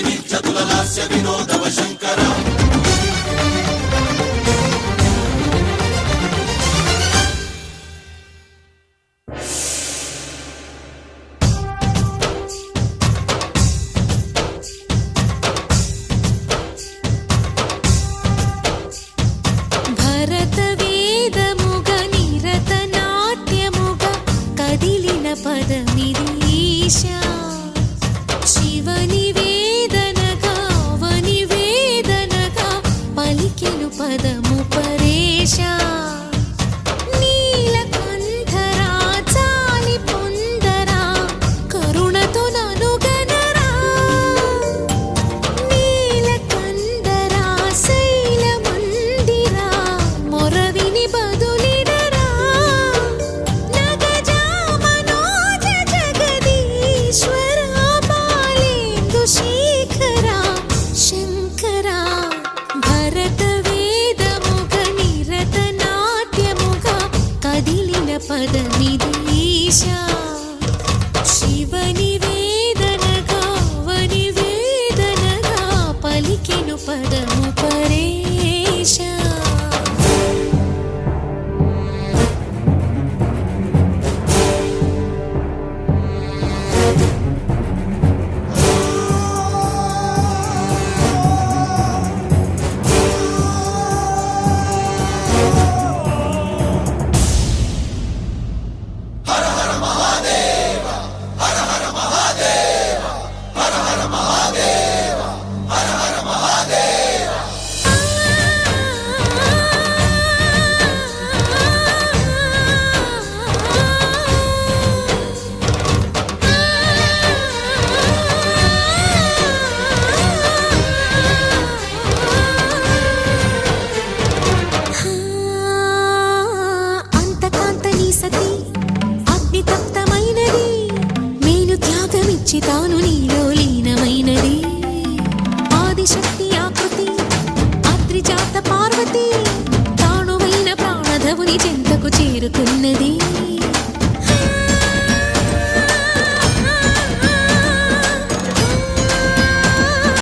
నిర్జతుల లాస్య వినోదవ శంకర పదము పరేశా నీలకంఠరా చాలి పొందరా కరుణతో నను గనరా నీలకందరా శైల మందిరా మొరవిని బదులిడరా నగజా మనోజ జగదీశ్వరా బాలేందు శేఖరా శంకరా భరత పదమిదీశా శివ నివేదనగా వనివేదనగా పలికెను పదము పరేశా తాను నీలో లీనమైనది ఆదిశక్తి ఆకృతి అద్రిజాత పార్వతి తానువైన ప్రాణధవుని చెంతకు చేరుతున్నది